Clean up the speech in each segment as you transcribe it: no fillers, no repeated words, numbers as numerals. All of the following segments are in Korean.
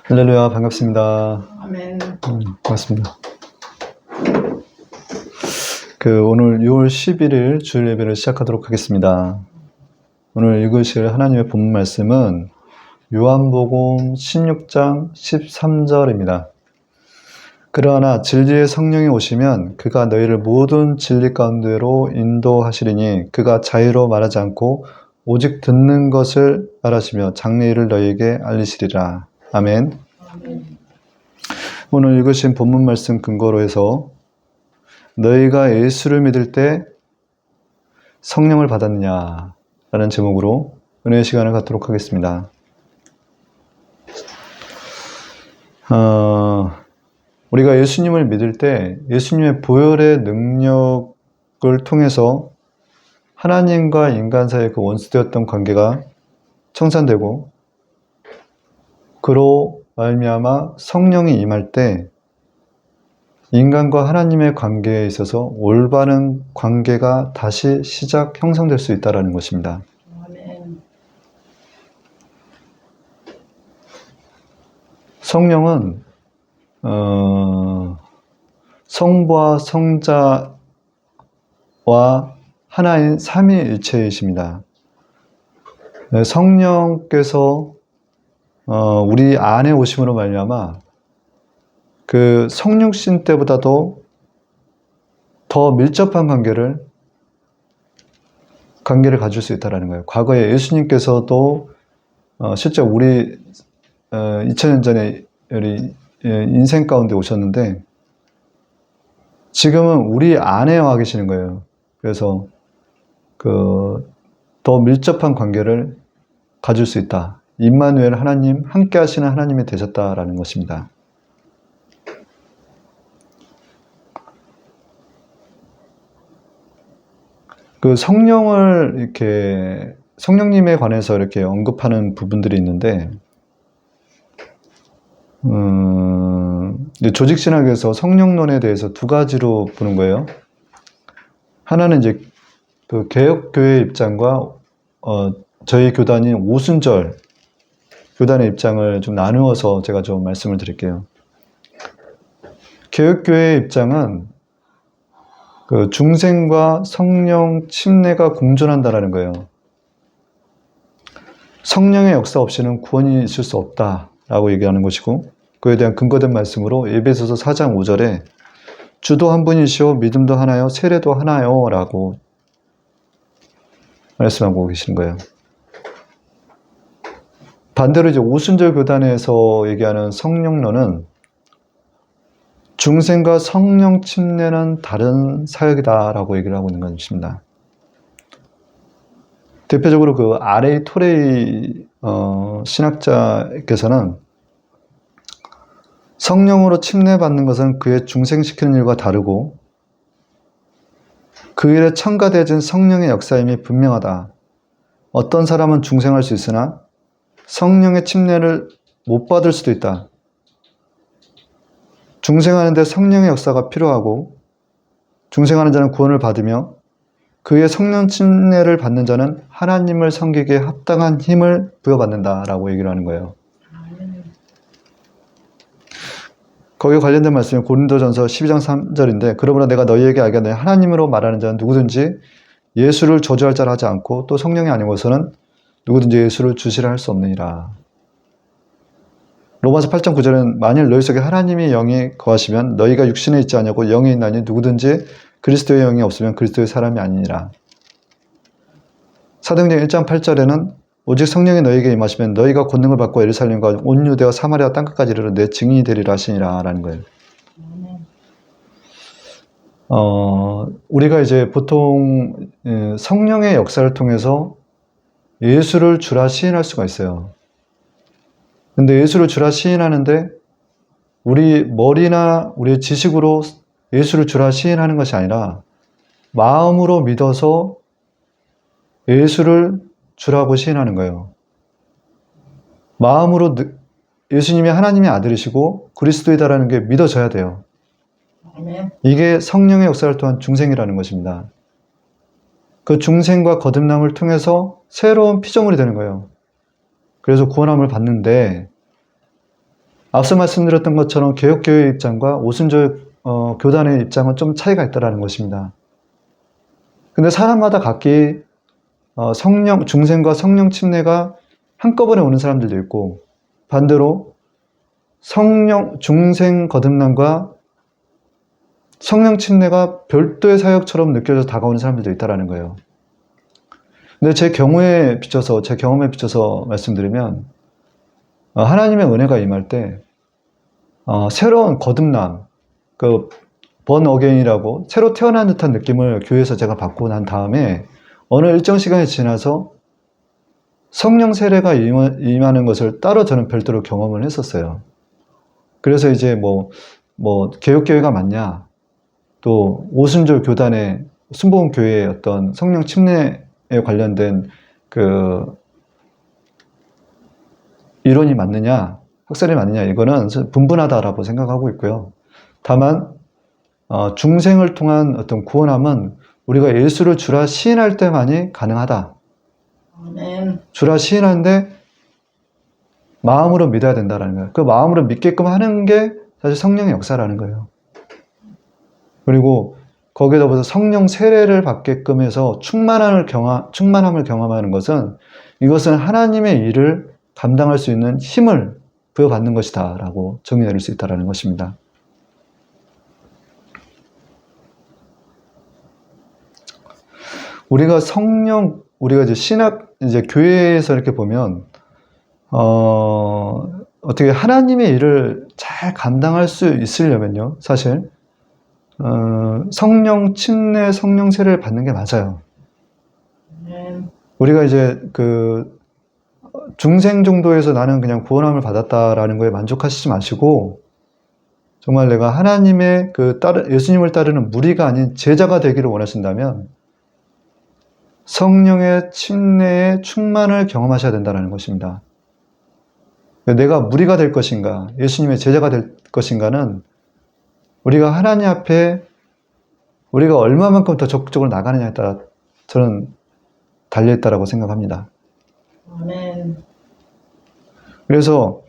할렐루야, 반갑습니다. 아멘. 반갑습니다. 오늘 6월 11일 주일 예배를 시작하도록 하겠습니다. 오늘 읽으실 하나님의 본문 말씀은 요한복음 16장 13절입니다. 그러나 진리의 성령이 오시면 그가 너희를 모든 진리 가운데로 인도하시리니 그가 자유로 말하지 않고 오직 듣는 것을 말하시며 장래일을 너희에게 알리시리라. 아멘. 아멘. 오늘 읽으신 본문 말씀 근거로 해서 너희가 예수를 믿을 때 성령을 받았느냐 라는 제목으로 은혜의 시간을 갖도록 하겠습니다. 우리가 예수님을 믿을 때 예수님의 보혈의 능력을 통해서 하나님과 인간 사이의 그 원수되었던 관계가 청산되고 그로 말미암아 성령이 임할 때 인간과 하나님의 관계에 있어서 올바른 관계가 다시 형성될 수 있다는 것입니다. 아멘. 성령은 성부와 성자와 하나인 삼위일체이십니다. 성령께서 우리 안에 오심으로 말미암아 그 성육신 때보다도 더 밀접한 관계를 가질 수 있다는 거예요. 과거에 예수님께서도 실제 우리 2000년 전에 우리 인생 가운데 오셨는데 지금은 우리 안에 와 계시는 거예요. 그래서 더 밀접한 관계를 가질 수 있다. 임마누엘 하나님, 함께 하시는 하나님이 되셨다라는 것입니다. 성령님에 관해서 이렇게 언급하는 부분들이 있는데, 조직신학에서 성령론에 대해서 두 가지로 보는 거예요. 하나는 이제 그 개혁교회 입장과 저희 교단인 오순절 교단의 입장을 좀 나누어서 제가 좀 말씀을 드릴게요. 개혁교회의 입장은 그 중생과 성령 침례가 공존한다라는 거예요. 성령의 역사 없이는 구원이 있을 수 없다라고 얘기하는 것이고, 그에 대한 근거된 말씀으로 에베소서 4장 5절에 주도 한 분이시오 믿음도 하나요 세례도 하나요 라고 말씀하고 계시는 거예요. 반대로 이제 오순절 교단에서 얘기하는 성령론은 중생과 성령 침례는 다른 사역이다라고 얘기를 하고 있는 것입니다. 대표적으로 그 R.A. 토레이 신학자께서는 성령으로 침례받는 것은 그의 중생시키는 일과 다르고 그 일에 첨가되어진 성령의 역사임이 분명하다. 어떤 사람은 중생할 수 있으나 성령의 침례를 못 받을 수도 있다. 중생하는데 성령의 역사가 필요하고 중생하는 자는 구원을 받으며 그의 성령 침례를 받는 자는 하나님을 섬기기에 합당한 힘을 부여받는다라고 얘기를 하는 거예요. 거기에 관련된 말씀이 고린도전서 12장 3절인데 그러므로 내가 너희에게 알겠노니 하나님으로 말하는 자는 누구든지 예수를 저주할 자라 하지 않고 또 성령이 아니고서는 누구든지 예수를 주시라 할 수 없느니라. 로마서 8장 9절은 만일 너희 속에 하나님의 영이 거하시면 너희가 육신에 있지 않냐고 영이 있나니 누구든지 그리스도의 영이 없으면 그리스도의 사람이 아니니라. 사도행전 1장 8절에는 오직 성령이 너희에게 임하시면 너희가 권능을 받고 예루살렘과 온 유대와 사마리아 땅끝까지 이르러 내 증인이 되리라 하시니라 라는 거예요. 우리가 이제 보통 성령의 역사를 통해서 예수를 주라 시인할 수가 있어요. 근데 예수를 주라 시인하는데 우리 머리나 우리의 지식으로 예수를 주라 시인하는 것이 아니라 마음으로 믿어서 예수를 주라고 시인하는 거예요. 마음으로 예수님이 하나님의 아들이시고 그리스도이다라는 게 믿어져야 돼요. 이게 성령의 역사를 통한 중생이라는 것입니다. 그 중생과 거듭남을 통해서 새로운 피조물이 되는 거예요. 그래서 구원함을 받는데 앞서 말씀드렸던 것처럼 개혁교회의 입장과 오순절 교단의 입장은 좀 차이가 있다는 것입니다. 근데 사람마다 각기 성령, 중생과 성령 침례가 한꺼번에 오는 사람들도 있고, 반대로 성령, 중생 거듭남과 성령 침례가 별도의 사역처럼 느껴져 다가오는 사람들도 있다는 거예요. 근데 제 경험에 비춰서 말씀드리면, 하나님의 은혜가 임할 때, 새로운 거듭남, 번 어게인이라고 새로 태어난 듯한 느낌을 교회에서 제가 받고 난 다음에 어느 일정 시간이 지나서 성령 세례가 임하는 것을 따로 저는 별도로 경험을 했었어요. 그래서 이제 개혁교회가 맞냐, 또 오순절 교단의 순복음 교회의 어떤 성령 침례에 관련된 이론이 맞느냐, 학설이 맞느냐, 이거는 분분하다라고 생각하고 있고요. 다만 중생을 통한 어떤 구원함은 우리가 예수를 주라 시인할 때만이 가능하다. 아멘. 주라 시인하는데 마음으로 믿어야 된다는 거예요. 그 마음으로 믿게끔 하는 게 사실 성령의 역사라는 거예요. 그리고 거기에 더불어서 성령 세례를 받게끔 해서 충만함을 경험하는 것은, 이것은 하나님의 일을 감당할 수 있는 힘을 부여받는 것이다 라고 정의 내릴 수 있다는 것입니다. 우리가 이제 교회에서 이렇게 보면, 어떻게 하나님의 일을 잘 감당할 수 있으려면요, 사실, 성령 침례, 성령 세례를 받는 게 맞아요. 우리가 이제 중생 정도에서 나는 그냥 구원함을 받았다라는 거에 만족하시지 마시고, 정말 내가 하나님의 예수님을 따르는 무리가 아닌 제자가 되기를 원하신다면, 성령의 침례의 충만을 경험하셔야 된다는 것입니다. 내가 무리가 될 것인가, 예수님의 제자가 될 것인가는 우리가 하나님 앞에 우리가 얼마만큼 더 적극적으로 나가느냐에 따라 저는 달려있다라고 생각합니다. 아멘. 그래서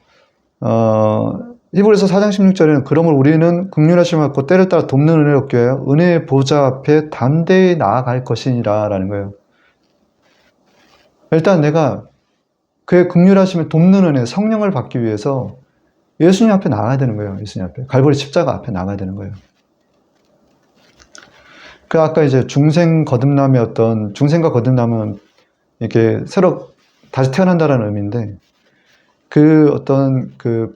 히브리서 4장 16절에는 그러므로 우리는 긍휼하심을 받고 때를 따라 돕는 은혜를 얻게 하여 은혜의 보좌 앞에 담대히 나아갈 것이니라 라는 거예요. 일단 내가 그의 긍휼하심을 돕는 은혜, 성령을 받기 위해서 예수님 앞에 나가야 되는 거예요. 예수님 앞에. 갈보리 십자가 앞에 나가야 되는 거예요. 아까 이제 중생과 거듭남은 이렇게 새로 다시 태어난다라는 의미인데,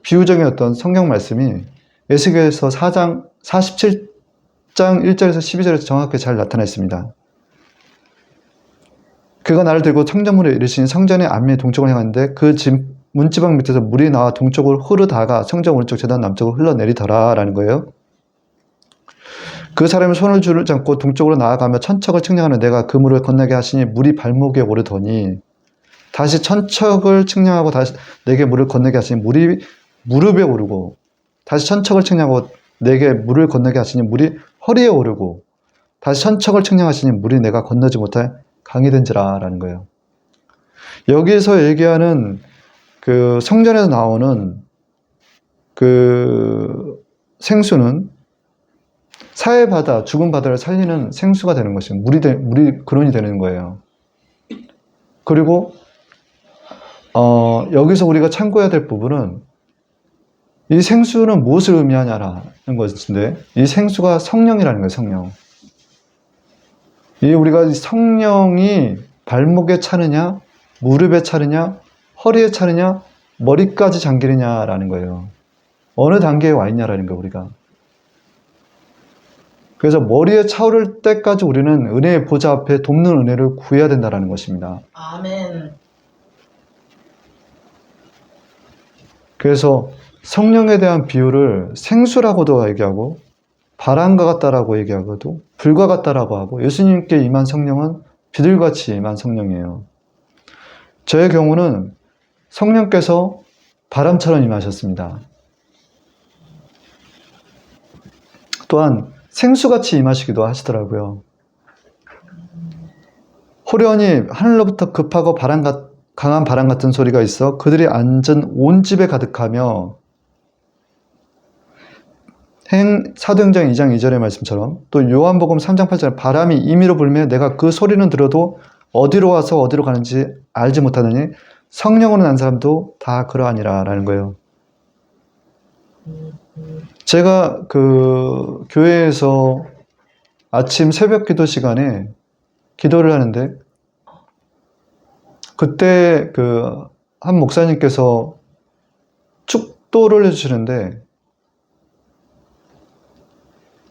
비유적인 어떤 성경 말씀이 에스겔서 47장 1절에서 12절에서 정확하게 잘 나타나 있습니다. 그가 나를 들고 성전문에 이르시니 성전의 앞면 동쪽으로 향하는데 그 문지방 밑에서 물이 나와 동쪽으로 흐르다가 성전 오른쪽 제단 남쪽으로 흘러내리더라 라는 거예요. 그 사람이 손을 잡고 동쪽으로 나아가며 천척을 측량하는 내가 그 물을 건너게 하시니 물이 발목에 오르더니 다시 천척을 측량하고 다시 내게 물을 건너게 하시니 물이 무릎에 오르고 다시 천척을 측량하고 내게 물을 건너게 하시니 물이 허리에 오르고 다시 천척을 측량하시니 물이 내가 건너지 못할 강이 된지라 라는 거예요. 여기에서 얘기하는 성전에서 나오는 생수는 사해 바다, 죽은 바다를 살리는 생수가 되는 것이에요. 물이 근원이 되는 거예요. 그리고 여기서 우리가 참고해야 될 부분은 이 생수는 무엇을 의미하냐라는 것인데, 이 생수가 성령이라는 거예요. 성령. 우리가 성령이 발목에 차느냐, 무릎에 차느냐, 허리에 차느냐, 머리까지 잠기느냐라는 거예요. 어느 단계에 와 있냐라는 거예요, 우리가. 그래서 머리에 차오를 때까지 우리는 은혜의 보좌 앞에 돕는 은혜를 구해야 된다는 것입니다. 아멘. 그래서 성령에 대한 비유를 생수라고도 얘기하고, 바람과 같다라고 얘기하고도, 불과 같다라고 하고, 예수님께 임한 성령은 비둘같이 임한 성령이에요. 저의 경우는 성령께서 바람처럼 임하셨습니다. 또한 생수같이 임하시기도 하시더라고요. 호련히 하늘로부터 급하고 강한 바람 같은 소리가 있어 그들이 앉은 온 집에 가득하며 사도행전 2장 2절의 말씀처럼 또 요한복음 3장 8절 바람이 임의로 불며 내가 그 소리는 들어도 어디로 와서 어디로 가는지 알지 못하느니 성령으로 난 사람도 다 그러하니라 라는 거예요. 제가 그 교회에서 아침 새벽 기도 시간에 기도를 하는데 그때 그 한 목사님께서 축도를 해주시는데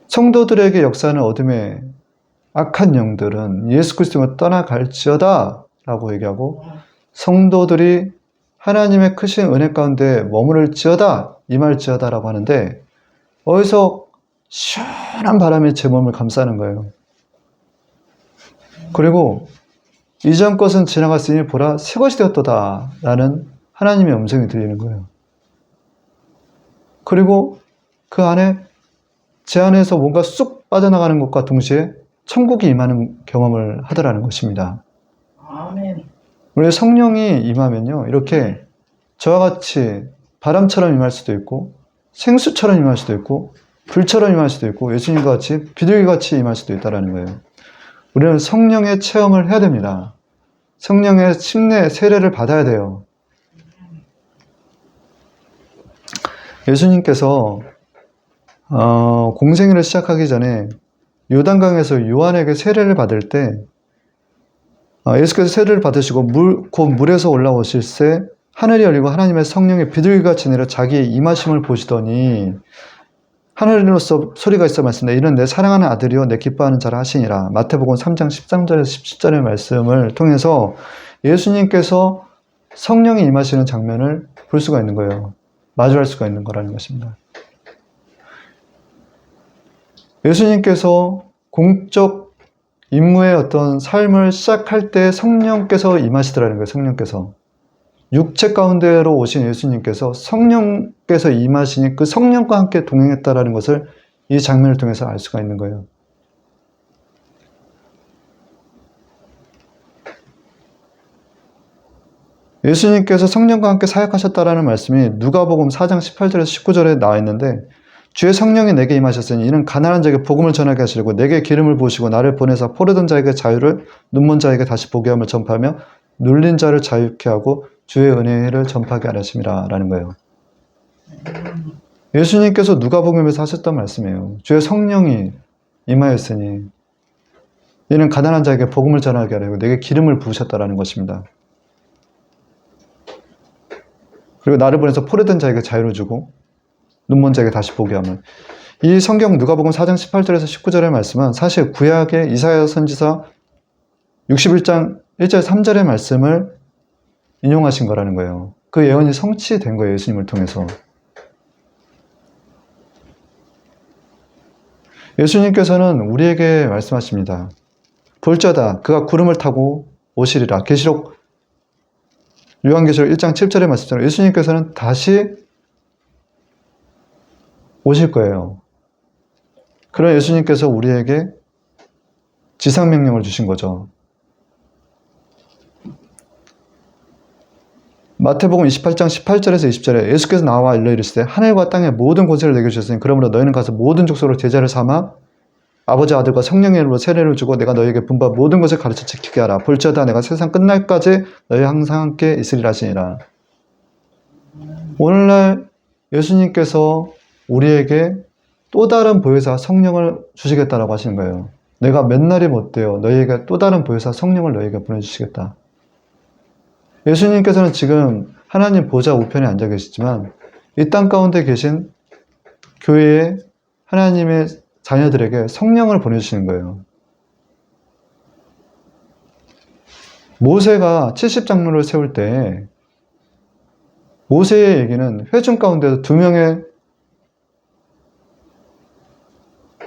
성도들에게 역사하는 어둠의 악한 영들은 예수 그리스도로 떠나갈지어다 라고 얘기하고 성도들이 하나님의 크신 은혜 가운데 머무를지어다 임할지어다 라고 하는데 어디서 시원한 바람이 제 몸을 감싸는 거예요. 그리고 이전 것은 지나갔으니 보라 새 것이 되었도다 라는 하나님의 음성이 들리는 거예요. 그리고 그 안에 제 안에서 뭔가 쑥 빠져나가는 것과 동시에 천국이 임하는 경험을 하더라는 것입니다. 아멘. 우리 성령이 임하면요 이렇게 저와 같이 바람처럼 임할 수도 있고 생수처럼 임할 수도 있고 불처럼 임할 수도 있고 예수님과 같이 비둘기같이 임할 수도 있다는 거예요. 우리는 성령의 체험을 해야 됩니다. 성령의 침례, 세례를 받아야 돼요. 예수님께서 공생애를 시작하기 전에 요단강에서 요한에게 세례를 받을 때 예수께서 세례를 받으시고 곧 물에서 올라오실 때 하늘이 열리고 하나님의 성령의 비둘기같이 내려 자기의 임하심을 보시더니 하늘로서 소리가 있어 말씀하시되 이는 내 사랑하는 아들이요 내 기뻐하는 자라 하시니라. 마태복음 3장 13절에서 17절의 말씀을 통해서 예수님께서 성령이 임하시는 장면을 볼 수가 있는 거예요. 마주할 수가 있는 거라는 것입니다. 예수님께서 공적 임무의 어떤 삶을 시작할 때 성령께서 임하시더라는 거예요. 성령께서. 육체 가운데로 오신 예수님께서 성령께서 임하시니 그 성령과 함께 동행했다라는 것을 이 장면을 통해서 알 수가 있는 거예요. 예수님께서 성령과 함께 사역하셨다라는 말씀이 누가복음 4장 18절에서 19절에 나와 있는데 주의 성령이 내게 임하셨으니 이는 가난한 자에게 복음을 전하게 하시려고 내게 기름을 부으시고 나를 보내사 포로된 자에게 자유를 눈먼 자에게 다시 보게 함을 전파하며 눌린 자를 자유케 하고 주의 은혜를 전파하게 하심이라 라는 거예요. 예수님께서 누가복음에서 하셨던 말씀이에요. 주의 성령이 임하였으니 이는 가난한 자에게 복음을 전하게 하려고 내게 기름을 부으셨다라는 것입니다. 그리고 나를 보내서 포로된 자에게 자유를 주고 눈먼 자에게 다시 보게 하면 이 성경 누가복음 4장 18절에서 19절의 말씀은 사실 구약의 이사야 선지서 61장 1절 3절의 말씀을 인용하신 거라는 거예요. 그 예언이 성취된 거예요. 예수님을 통해서. 예수님께서는 우리에게 말씀하십니다. 볼자다 그가 구름을 타고 오시리라. 요한계시록 1장 7절의 말씀처럼 예수님께서는 다시 오실 거예요. 그런 예수님께서 우리에게 지상명령을 주신 거죠. 마태복음 28장 18절에서 20절에 예수께서 나와 일러 이르시되 하늘과 땅의 모든 권세를 내게 주셨으니 그러므로 너희는 가서 모든 족속으로 제자를 삼아 아버지 아들과 성령의 이름으로 세례를 주고 내가 너희에게 분부한 모든 것을 가르쳐 지키게 하라. 볼지어다 내가 세상 끝날까지 너희 항상 함께 있으리라 하시니라. 오늘날 예수님께서 우리에게 또 다른 보혜사 성령을 주시겠다라고 하시는 거예요. 내가 맨날이 못돼요. 너희에게 또 다른 보혜사 성령을 너희에게 보내주시겠다. 예수님께서는 지금 하나님 보좌 우편에 앉아 계시지만 이 땅 가운데 계신 교회의 하나님의 자녀들에게 성령을 보내주시는 거예요. 모세가 70장로를 세울 때 모세의 얘기는 회중 가운데서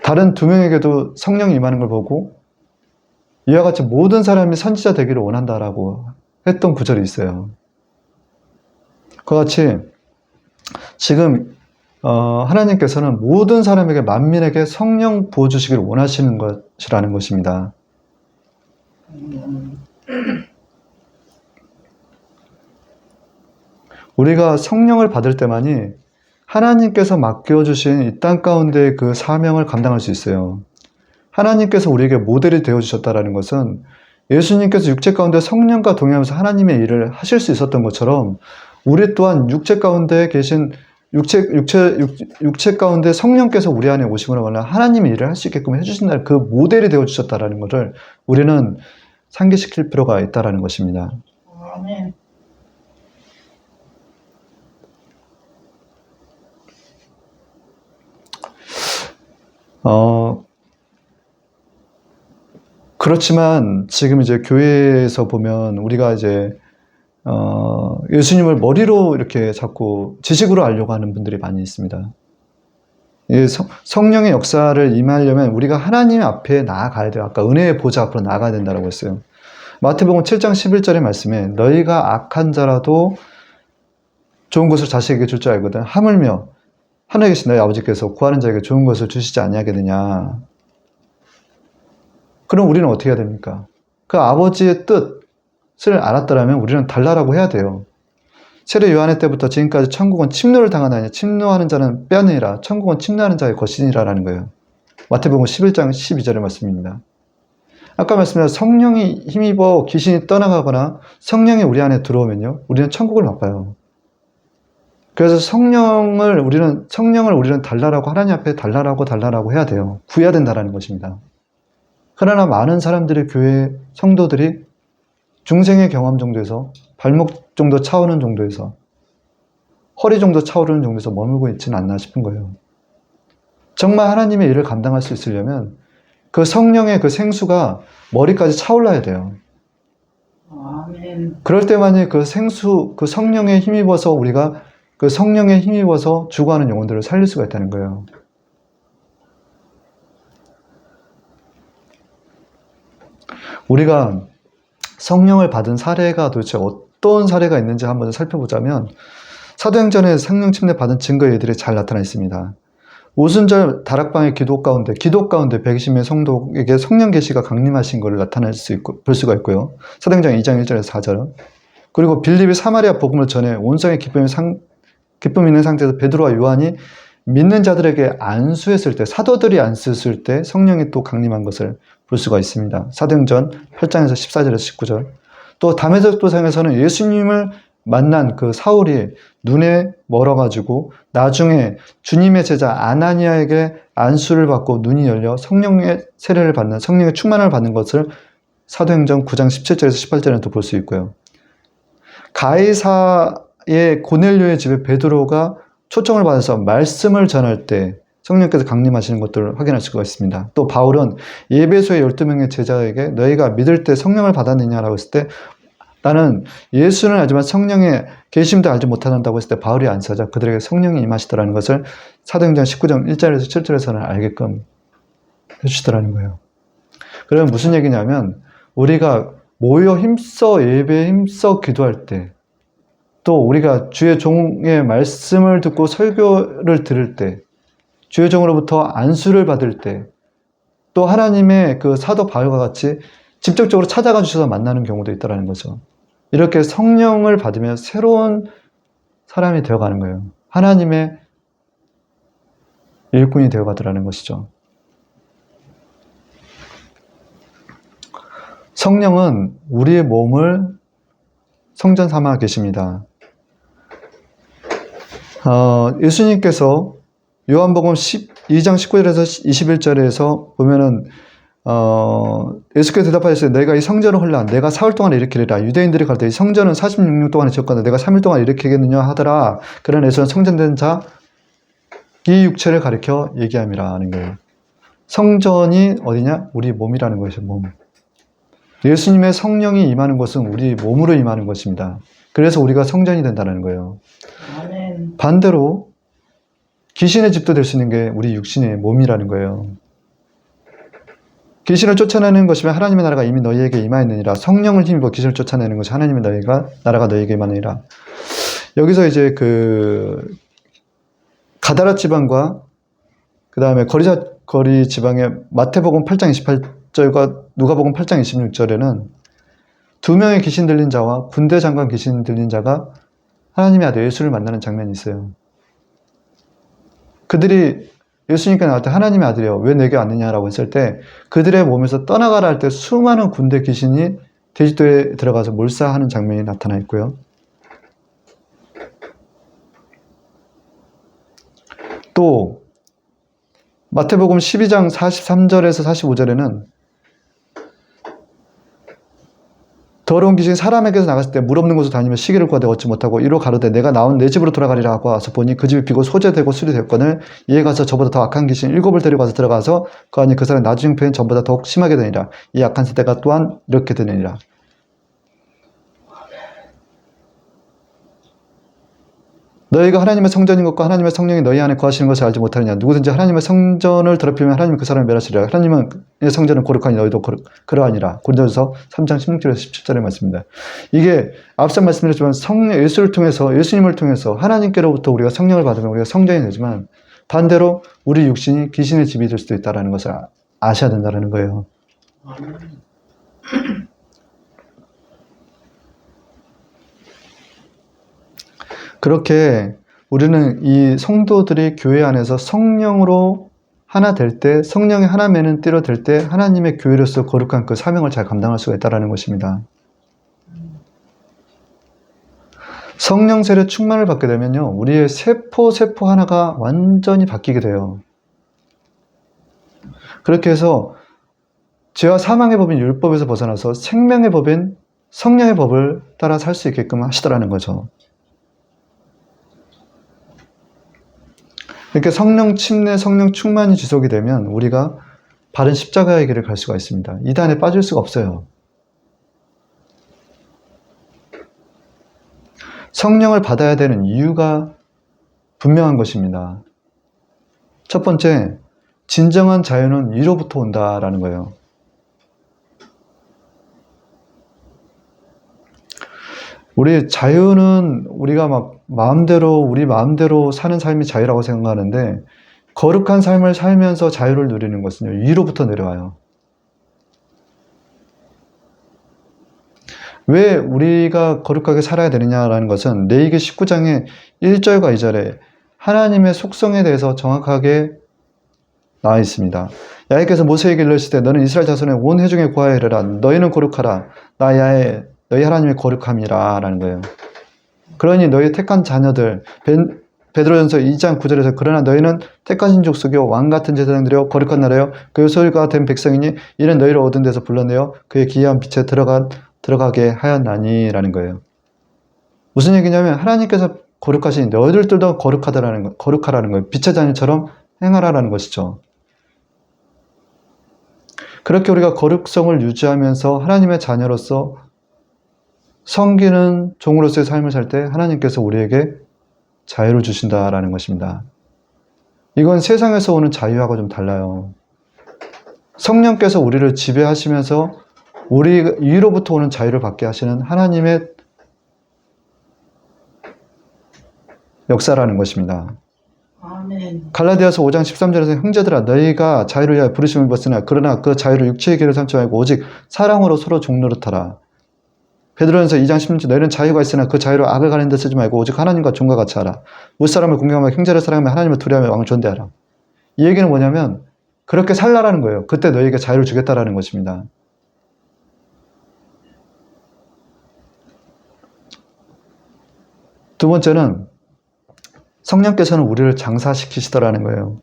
다른 두 명에게도 성령이 임하는 걸 보고 이와 같이 모든 사람이 선지자 되기를 원한다라고 했던 구절이 있어요. 그와 같이 지금 하나님께서는 모든 사람에게 만민에게 성령 부어주시기를 원하시는 것이라는 것입니다. 우리가 성령을 받을 때만이 하나님께서 맡겨주신 이 땅 가운데 그 사명을 감당할 수 있어요. 하나님께서 우리에게 모델이 되어주셨다는 것은 예수님께서 육체 가운데 성령과 동행하면서 하나님의 일을 하실 수 있었던 것처럼 우리 또한 육체 가운데 계신 육체 가운데 성령께서 우리 안에 오심으로 말하면 하나님의 일을 할 수 있게끔 해주신다는 그 모델이 되어주셨다는 것을 우리는 상기시킬 필요가 있다는 것입니다. 아멘. 그렇지만 지금 이제 교회에서 보면 우리가 이제 예수님을 머리로 이렇게 자꾸 지식으로 알려고 하는 분들이 많이 있습니다. 이 성령의 역사를 임하려면 우리가 하나님 앞에 나아가야 돼요. 아까 은혜의 보좌 앞으로 나아가야 된다고 했어요. 마태복음 7장 11절의 말씀에 너희가 악한 자라도 좋은 것을 자식에게 줄 줄 알거든 하물며 하늘에 계신 너희 아버지께서 구하는 자에게 좋은 것을 주시지 아니하겠느냐. 그럼 우리는 어떻게 해야 됩니까? 그 아버지의 뜻을 알았더라면 우리는 달라라고 해야 돼요. 세례 요한의 때부터 지금까지 천국은 침노를 당하나니 침노하는 자는 빼앗느니라 천국은 침노하는 자의 것이니라라는 거예요. 마태복음 11장 12절의 말씀입니다. 아까 말씀드린 성령이 힘입어 귀신이 떠나가거나 성령이 우리 안에 들어오면요, 우리는 천국을 맛봐요. 그래서 성령을 우리는 달라라고 하나님 앞에 달라라고 해야 돼요. 구해야 된다라는 것입니다. 그러나 많은 사람들이 교회 성도들이 중생의 경험 정도에서 발목 정도 차오르는 정도에서 허리 정도 차오르는 정도에서 머물고 있지는 않나 싶은 거예요. 정말 하나님의 일을 감당할 수 있으려면 그 성령의 그 생수가 머리까지 차올라야 돼요. 아멘. 그럴 때만이 그 생수, 그 성령에 힘입어서 우리가 그 성령에 힘입어서 죽어가는 영혼들을 살릴 수가 있다는 거예요. 우리가 성령을 받은 사례가 도대체 어떤 사례가 있는지 한번 살펴보자면 사도행전에 성령 침례 받은 증거들이 잘 나타나 있습니다. 오순절 다락방의 기도 가운데 120명의 성도에게 성령 계시가 강림하신 것을 볼 수가 있고요. 사도행전 2장 1절에서 4절. 그리고 빌립이 사마리아 복음을 전해 온성의 기쁨 있는 상태에서 베드로와 요한이 믿는 자들에게 안수했을 때, 사도들이 안수했을 때 성령이 또 강림한 것을 볼 수가 있습니다. 사도행전 8장에서 14절에서 19절. 또 다메섹 도상에서는 예수님을 만난 그 사울이 눈에 멀어가지고 나중에 주님의 제자 아나니아에게 안수를 받고 눈이 열려 성령의 세례를 받는, 성령의 충만을 받는 것을 사도행전 9장 17절에서 18절에 또 볼 수 있고요. 가이사의 고넬료의 집에 베드로가 초청을 받아서 말씀을 전할 때 성령께서 강림하시는 것들을 확인할 수가 있습니다. 또 바울은 에베소의 12명의 제자에게 너희가 믿을 때 성령을 받았느냐라고 했을 때 나는 예수는 알지만 성령의 계심도 알지 못한다고 했을 때 바울이 안수하자 그들에게 성령이 임하시더라는 것을 사도행전 19장 1절에서 7절에서는 알게끔 해주시더라는 거예요. 그러면 무슨 얘기냐면 우리가 모여 힘써 예배에 힘써 기도할 때 또 우리가 주의 종의 말씀을 듣고 설교를 들을 때 주의 종으로부터 안수를 받을 때 또 하나님의 그 사도 바울과 같이 직접적으로 찾아가 주셔서 만나는 경우도 있다는 거죠. 이렇게 성령을 받으면 새로운 사람이 되어가는 거예요. 하나님의 일꾼이 되어가더라는 것이죠. 성령은 우리의 몸을 성전 삼아 계십니다. 예수님께서 요한복음 12장 19절에서 21절에서 보면은 예수께서 대답하셨어요. 내가 이 성전을 헐라 내가 사흘 동안 일으키리라. 유대인들이 갈 때 이 성전은 46년 동안에 지었건데 내가 3일 동안 일으키겠느냐 하더라. 그러나 예수는 성전된 자 이 육체를 가리켜 얘기함이라 하는 거예요. 성전이 어디냐? 우리 몸이라는 것이죠. 몸. 예수님의 성령이 임하는 것은 우리 몸으로 임하는 것입니다. 그래서 우리가 성전이 된다는 거예요. 아멘. 반대로 귀신의 집도 될 수 있는 게 우리 육신의 몸이라는 거예요. 귀신을 쫓아내는 것이면 하나님의 나라가 이미 너희에게 임하였느니라. 성령을 힘입어 귀신을 쫓아내는 것이 하나님의 나라가 너희에게 임하느니라. 여기서 이제 그 가다라 지방과 그 다음에 거리 지방의 마태복음 8장 28절과 누가복음 8장 26절에는 두 명의 귀신 들린 자와 군대 장관 귀신 들린 자가 하나님의 아들 예수를 만나는 장면이 있어요. 그들이 예수님께 나한테 하나님의 아들이여 왜 내게 왔느냐라고 했을 때 그들의 몸에서 떠나가라 할 때 수많은 군대 귀신이 돼지돌에 들어가서 몰사하는 장면이 나타나 있고요. 또 마태복음 12장 43절에서 45절에는 더러운 귀신이 사람에게서 나갔을 때 물 없는 곳을 다니며 시기를 구하되 얻지 못하고 이로 가로되 내가 나온 내 집으로 돌아가리라 하고 와서 보니 그 집이 비고 소재되고 수리되었거늘 이에 가서 저보다 더 악한 귀신 7을 데리고 와서 들어가서 그 안에 그 사람의 나중 형편이 전보다 더욱 심하게 되니라. 이 악한 세대가 또한 이렇게 되느니라. 너희가 하나님의 성전인 것과 하나님의 성령이 너희 안에 거하시는 것을 알지 못하느냐. 누구든지 하나님의 성전을 더럽히면 하나님은 그 사람을 멸하시리라. 하나님의 성전은 거룩하니 너희도 그러하니라. 고린도전서 3장 16절에서 17절의 말씀입니다. 이게 앞서 말씀드렸지만 예수를 통해서 예수님을 통해서 하나님께로부터 우리가 성령을 받으면 우리가 성전이 되지만 반대로 우리 육신이 귀신의 집이 될 수도 있다는 것을 아셔야 된다는 거예요. 그렇게 우리는 이 성도들이 교회 안에서 성령으로 하나 될 때, 성령의 하나 매는 띠로 될 때 하나님의 교회로서 거룩한 그 사명을 잘 감당할 수가 있다는 것입니다. 성령 세례 충만을 받게 되면요, 우리의 세포 하나가 완전히 바뀌게 돼요. 그렇게 해서 죄와 사망의 법인 율법에서 벗어나서 생명의 법인 성령의 법을 따라 살 수 있게끔 하시더라는 거죠. 이렇게 성령 침례, 성령 충만이 지속이 되면 우리가 바른 십자가의 길을 갈 수가 있습니다. 이단에 빠질 수가 없어요. 성령을 받아야 되는 이유가 분명한 것입니다. 첫 번째, 진정한 자유는 위로부터 온다라는 거예요. 우리 자유는 우리가 막 우리 마음대로 사는 삶이 자유라고 생각하는데 거룩한 삶을 살면서 자유를 누리는 것은요, 위로부터 내려와요. 왜 우리가 거룩하게 살아야 되느냐라는 것은 레위기 19장의 1절과 2절에 하나님의 속성에 대해서 정확하게 나와 있습니다. 야훼께서 모세에게 이르시되 너는 이스라엘 자손의 온 회중에 구하여 이르라. 너희는 거룩하라. 나 야훼 너희 하나님의 거룩함이라 라는 거예요. 그러니 너희 택한 자녀들 베드로전서 2장 9절에서 그러나 너희는 택하신 족속이요 왕같은 제사장들이요 거룩한 나라요 그 소유가 된 백성이니 이는 너희를 얻은 데서 불러내어 그의 기이한 빛에 들어가게 하였나니 라는 거예요. 무슨 얘기냐면 하나님께서 거룩하시니 너희들도 거룩하라는 거예요. 빛의 자녀처럼 행하라라는 것이죠. 그렇게 우리가 거룩성을 유지하면서 하나님의 자녀로서 섬기는 종으로서의 삶을 살 때 하나님께서 우리에게 자유를 주신다라는 것입니다. 이건 세상에서 오는 자유하고 좀 달라요. 성령께서 우리를 지배하시면서 우리 위로부터 오는 자유를 받게 하시는 하나님의 역사라는 것입니다. 아멘. 갈라디아서 5장 13절에서 형제들아 너희가 자유를 위하여 부르심을 받으나 그러나 그 자유를 육체의 길을 삼지 말고 오직 사랑으로 서로 종노릇하라. 베드로전서 2장 16절 너희는 자유가 있으나 그 자유를 악을 가리는 데 쓰지 말고 오직 하나님과 종과 같이 하라. 무사람을 공경하며 형제를 사랑하며 하나님을 두려워하며 왕을 존대하라. 이 얘기는 뭐냐면 그렇게 살라라는 거예요. 그때 너희에게 자유를 주겠다라는 것입니다. 두 번째는 성령께서는 우리를 장사시키시더라는 거예요.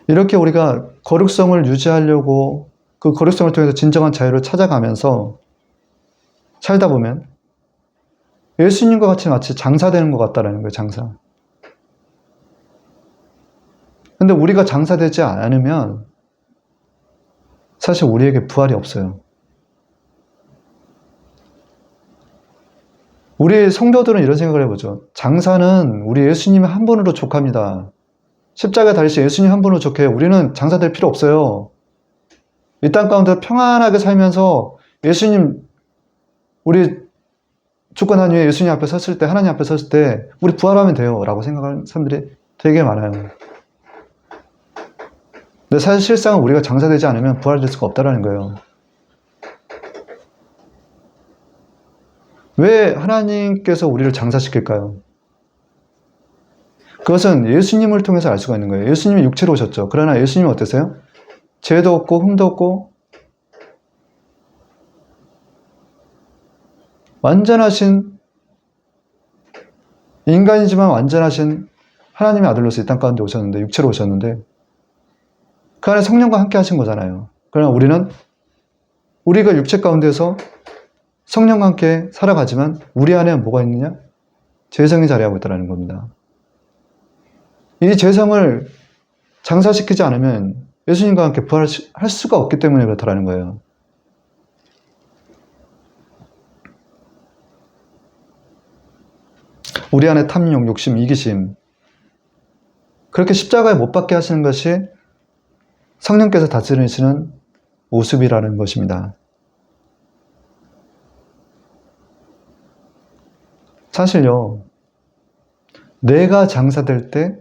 이렇게 우리가 거룩성을 유지하려고 그 거룩성을 통해서 진정한 자유를 찾아가면서 살다 보면 예수님과 같이 마치 장사되는 것 같다라는 거예요, 장사. 근데 우리가 장사되지 않으면 사실 우리에게 부활이 없어요. 우리 성도들은 이런 생각을 해보죠. 장사는 우리 예수님 한 분으로 족합니다. 십자가에 달리신 예수님 한 분으로 족해요. 우리는 장사될 필요 없어요. 이 땅 가운데 평안하게 살면서 예수님, 우리 죽고 난 후에 예수님 앞에 섰을 때, 하나님 앞에 섰을 때 우리 부활하면 돼요 라고 생각하는 사람들이 되게 많아요. 근데 사실상은 우리가 장사되지 않으면 부활될 수가 없다는 거예요. 왜 하나님께서 우리를 장사시킬까요? 그것은 예수님을 통해서 알 수가 있는 거예요. 예수님이 육체로 오셨죠. 그러나 예수님은 어떠세요? 죄도 없고 흠도 없고 완전하신 인간이지만 완전하신 하나님의 아들로서 이 땅 가운데 오셨는데, 육체로 오셨는데 그 안에 성령과 함께 하신 거잖아요. 그러나 우리는 우리가 육체 가운데서 성령과 함께 살아가지만 우리 안에 뭐가 있느냐? 죄성이 자리하고 있다는 겁니다. 이 죄성을 장사시키지 않으면 예수님과 함께 부활할 수가 없기 때문에 그렇다는 거예요. 우리 안에 탐욕, 욕심, 이기심, 그렇게 십자가에 못 박게 하시는 것이 성령께서 다스리시는 모습이라는 것입니다. 사실요, 내가 장사될 때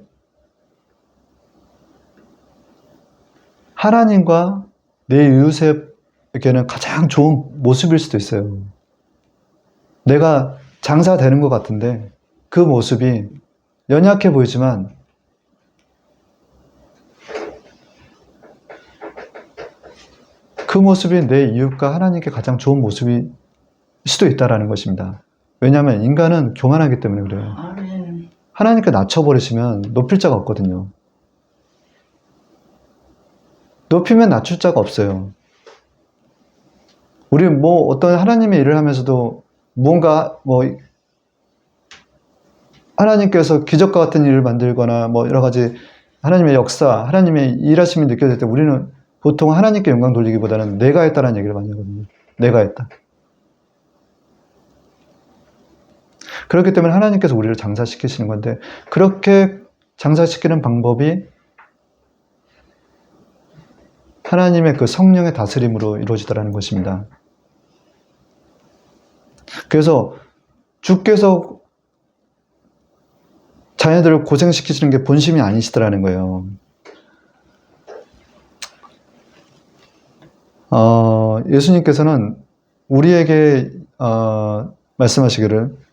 하나님과 내 이웃에게는 가장 좋은 모습일 수도 있어요. 내가 장사되는 것 같은데 그 모습이 연약해 보이지만 그 모습이 내 이웃과 하나님께 가장 좋은 모습일 수도 있다는 것입니다. 왜냐하면 인간은 교만하기 때문에 그래요. 아멘. 하나님께 낮춰버리시면 높일 자가 없거든요. 높이면 낮출 자가 없어요. 우리 어떤 하나님의 일을 하면서도 무언가 하나님께서 기적과 같은 일을 만들거나 여러 가지 하나님의 역사, 하나님의 일하심이 느껴질 때 우리는 보통 하나님께 영광 돌리기보다는 내가 했다는 얘기를 많이 하거든요. 내가 했다. 그렇기 때문에 하나님께서 우리를 장사시키시는 건데, 그렇게 장사시키는 방법이 하나님의 그 성령의 다스림으로 이루어지더라는 것입니다. 그래서 주께서 자녀들을 고생시키시는 게 본심이 아니시더라는 거예요. 예수님께서는 우리에게 말씀하시기를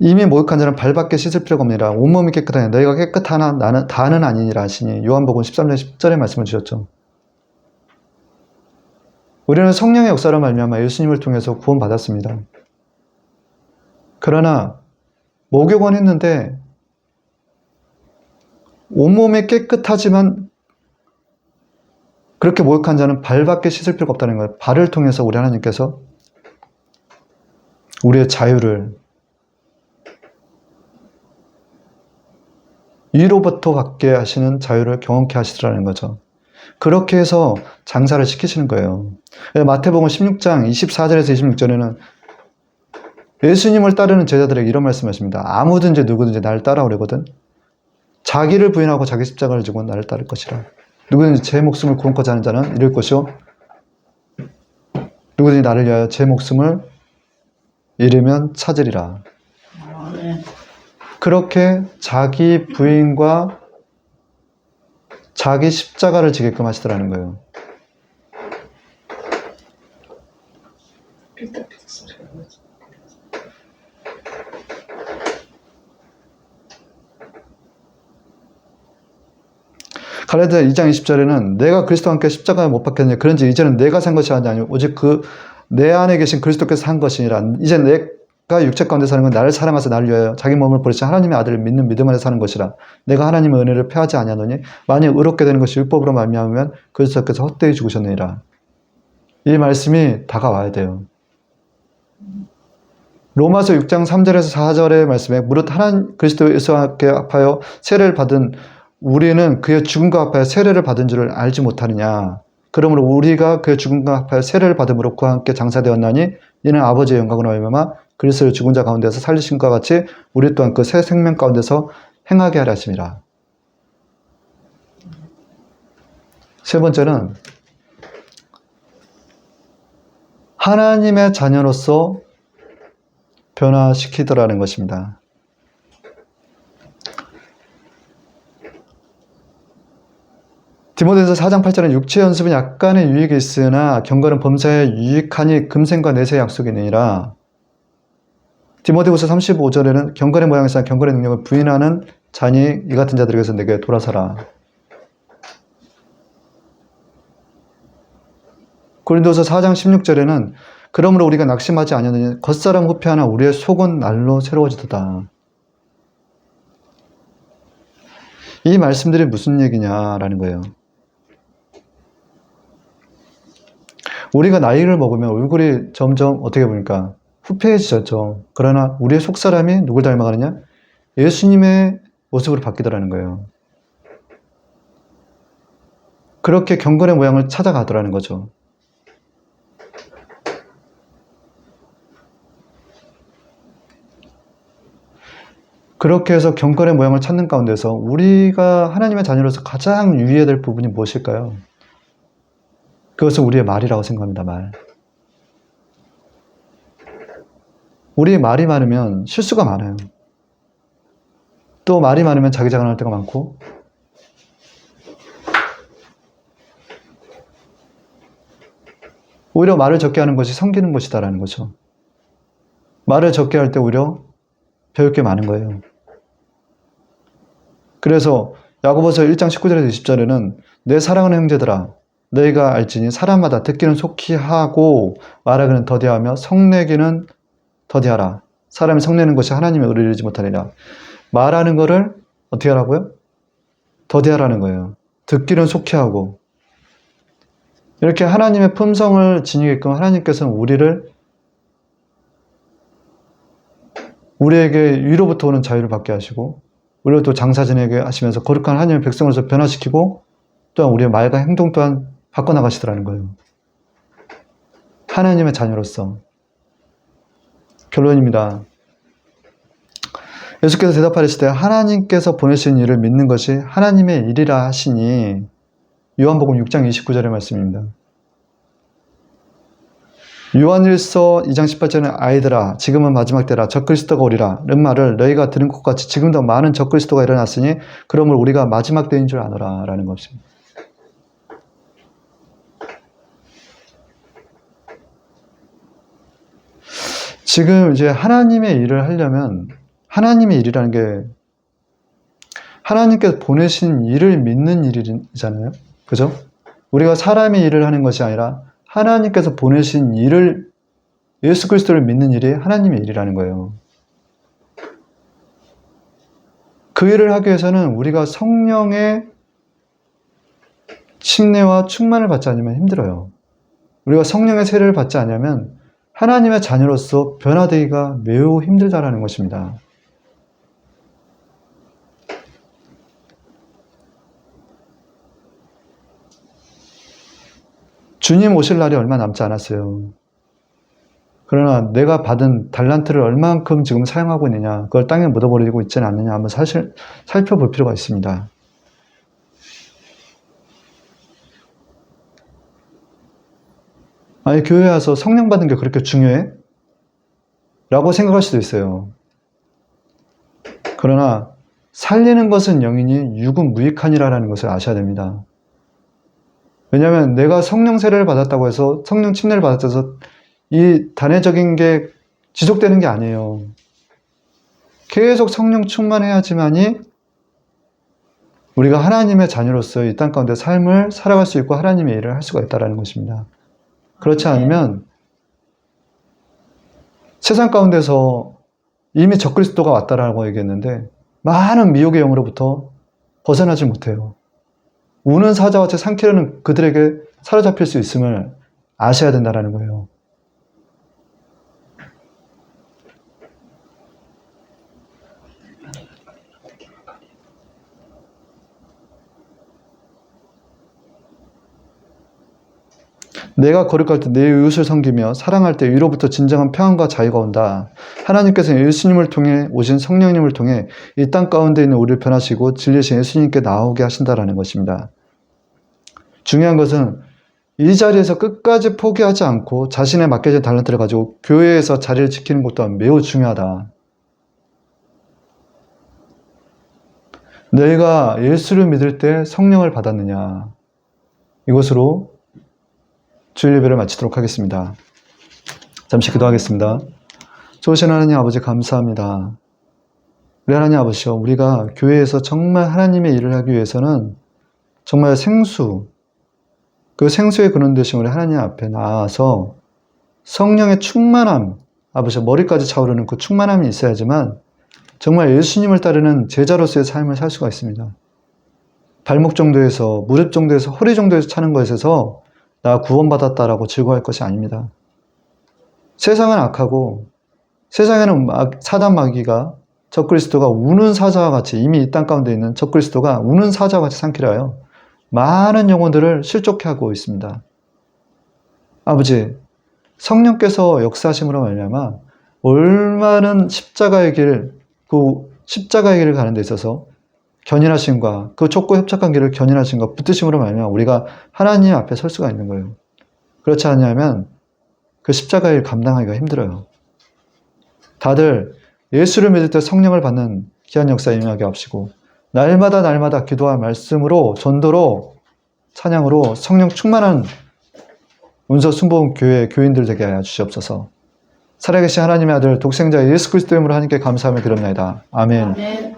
이미 목욕한 자는 발밖에 씻을 필요가 없느니라. 온몸이 깨끗하냐 너희가 깨끗하나 나는 다는 아니니라 하시니 요한복음 13장 10절에 말씀을 주셨죠. 우리는 성령의 역사로 말미암아 예수님을 통해서 구원받았습니다. 그러나 목욕은 했는데 온몸이 깨끗하지만 그렇게 목욕한 자는 발밖에 씻을 필요가 없다는 거예요. 발을 통해서 우리 하나님께서 우리의 자유를 위로부터 받게 하시는 자유를 경험케 하시더라는 거죠. 그렇게 해서 장사를 시키시는 거예요. 마태복음 16장 24절에서 26절에는 예수님을 따르는 제자들에게 이런 말씀하십니다. 아무든지 누구든지 나를 따라오려거든 자기를 부인하고 자기 십자가를 지고 나를 따를 것이라. 누구든지 제 목숨을 구원코자 하는 자는 잃을 것이요 누구든지 나를 위하여 제 목숨을 잃으면 찾으리라. 아멘. 그렇게 자기 부인과 자기 십자가를 지게끔 하시더라는 거예요. 갈라디아 2장 20절에는 내가 그리스도와 함께 십자가에 못 박혔느냐 그런지 이제는 내가 산 것이 아니요 오직 그 내 안에 계신 그리스도께서 산 것이니라. 이제 내가 육체 가운데 사는 건 나를 사랑하사 나를 위하여 자기 몸을 버리신 하나님의 아들을 믿는 믿음 안에 사는 것이라. 내가 하나님의 은혜를 패하지 아니하노니 만약 의롭게 되는 것이 율법으로 말미암으면 그리스도께서 헛되이 죽으셨느니라. 이 말씀이 다가와야 돼요. 로마서 6장 3절에서 4절의 말씀에 무릇 하나님 그리스도 예수와 함께 합하여 세례를 받은 우리는 그의 죽음과 합하여 세례를 받은 줄을 알지 못하느냐. 그러므로 우리가 그의 죽음과 합하여 세례를 받음으로 그와 함께 장사되었나니 이는 아버지의 영광으로 말미암아 그리스도를 죽은 자 가운데서 살리심과 같이 우리 또한 그 새 생명 가운데서 행하게 하려 하심이라. 세 번째는 하나님의 자녀로서 변화시키더라는 것입니다. 디모데전서 4장 8절은 육체 연습은 약간의 유익이 있으나 경건은 범사에 유익하니 금생과 내세의 약속이 있느니라. 디모데후서 35절에는 경건의 모양에서 경건의 능력을 부인하는 자니 이 같은 자들에게서 내게 돌아서라. 고린도서 4장 16절에는 그러므로 우리가 낙심하지 아니하느니 겉사람 후패하나 우리의 속은 날로 새로워지도다. 이 말씀들이 무슨 얘기냐라는 거예요. 우리가 나이를 먹으면 얼굴이 점점 어떻게 보니까 후패해지죠. 그러나 우리의 속사람이 누굴 닮아가느냐? 예수님의 모습으로 바뀌더라는 거예요. 그렇게 경건의 모양을 찾아가더라는 거죠. 그렇게 해서 경건의 모양을 찾는 가운데서 우리가 하나님의 자녀로서 가장 유의해야 될 부분이 무엇일까요? 그것은 우리의 말이라고 생각합니다. 말. 우리의 말이 많으면 실수가 많아요. 또 말이 많으면 자기 자랑할 때가 많고, 오히려 말을 적게 하는 것이 섬기는 것이다라는 거죠. 말을 적게 할 때 오히려 배울 게 많은 거예요. 그래서 야고보서 1장 19절에서 20절에는 내 사랑하는 형제들아 너희가 알지니 사람마다 듣기는 속히 하고 말하기는 더디하며 성내기는 더디하라. 사람이 성내는 것이 하나님의 의를 이루지 못하리라. 말하는 거를 어떻게 하라고요? 더디하라는 거예요. 듣기는 속히 하고. 이렇게 하나님의 품성을 지니게끔 하나님께서는 우리에게 위로부터 오는 자유를 받게 하시고 우리를 또 장사 지내게 하시면서 거룩한 하나님의 백성으로서 변화시키고 또한 우리의 말과 행동 또한 바꿔나가시더라는 거예요. 하나님의 자녀로서. 결론입니다. 예수께서 대답하시되 하나님께서 보내신 일을 믿는 것이 하나님의 일이라 하시니 요한복음 6장 29절의 말씀입니다. 요한일서 2장 18절에 아이들아 지금은 마지막 때라 적그리스도가 오리라 는 말을 너희가 들은 것 같이 지금도 많은 적그리스도가 일어났으니 그러므로 우리가 마지막 때인 줄 아노라 라는 것입니다. 지금 이제 하나님의 일을 하려면 하나님의 일이라는 게 하나님께서 보내신 일을 믿는 일이잖아요. 그죠? 우리가 사람의 일을 하는 것이 아니라 하나님께서 보내신 일을 예수 그리스도를 믿는 일이 하나님의 일이라는 거예요. 그 일을 하기 위해서는 우리가 성령의 침례와 충만을 받지 않으면 힘들어요. 우리가 성령의 세례를 받지 않으면 하나님의 자녀로서 변화되기가 매우 힘들다라는 것입니다. 주님 오실 날이 얼마 남지 않았어요. 그러나 내가 받은 달란트를 얼만큼 지금 사용하고 있느냐, 그걸 땅에 묻어버리고 있지는 않느냐 한번 사실 살펴볼 필요가 있습니다. 아니, 교회에 와서 성령 받은 게 그렇게 중요해? 라고 생각할 수도 있어요. 그러나 살리는 것은 영이니 육은 무익하니라라는 것을 아셔야 됩니다. 왜냐하면 내가 성령 세례를 받았다고 해서 성령 침례를 받았다고 해서 이 단회적인 게 지속되는 게 아니에요. 계속 성령 충만해야지만이 우리가 하나님의 자녀로서 이 땅 가운데 삶을 살아갈 수 있고 하나님의 일을 할 수가 있다는 것입니다. 그렇지 않으면 세상 가운데서 이미 적그리스도가 왔다라고 얘기했는데 많은 미혹의 영으로부터 벗어나지 못해요. 우는 사자와 채 삼키려는 그들에게 사로잡힐 수 있음을 아셔야 된다는 거예요. 내가 거룩할 때 내 이웃을 섬기며 사랑할 때 위로부터 진정한 평안과 자유가 온다. 하나님께서는 예수님을 통해 오신 성령님을 통해 이 땅 가운데 있는 우리를 변하시고 진리신 예수님께 나오게 하신다라는 것입니다. 중요한 것은 이 자리에서 끝까지 포기하지 않고 자신의 맡겨진 달란트를 가지고 교회에서 자리를 지키는 것 또한 매우 중요하다. 내가 예수를 믿을 때 성령을 받았느냐. 이것으로 주일 예배를 마치도록 하겠습니다. 잠시 기도하겠습니다. 좋으신 하나님 아버지 감사합니다. 우리 하나님 아버지요, 우리가 교회에서 정말 하나님의 일을 하기 위해서는 정말 그 생수의 근원 되신 우리 하나님 앞에 나아서 성령의 충만함, 아버지 머리까지 차오르는 그 충만함이 있어야지만 정말 예수님을 따르는 제자로서의 삶을 살 수가 있습니다. 발목 정도에서, 무릎 정도에서, 허리 정도에서 차는 것에서 나 구원받았다라고 즐거워할 것이 아닙니다. 세상은 악하고 세상에는 사단 마귀가 적그리스도가 우는 사자와 같이, 이미 이 땅 가운데 있는 적그리스도가 우는 사자와 같이 삼키라요. 많은 영혼들을 실족해 하고 있습니다. 아버지, 성령께서 역사하심으로 말미암아 올바른 십자가의 길, 그 십자가의 길을 가는 데 있어서 견인하심과 그 좁고 협착한 길을 견인하심과 붙드심으로 말미암아 우리가 하나님 앞에 설 수가 있는 거예요. 그렇지 않냐면 그 십자가의 길 감당하기가 힘들어요. 다들 예수를 믿을 때 성령을 받는 귀한 역사에 임하게 하시고 날마다 기도와 말씀으로, 전도로, 찬양으로 성령 충만한 운서 순복음 교회 교인들 되게 하여 주시옵소서. 살아계신 하나님의 아들 독생자 예수 그리스도 이름으로 하나님께 감사하며 드립나이다. 아멘. 아멘.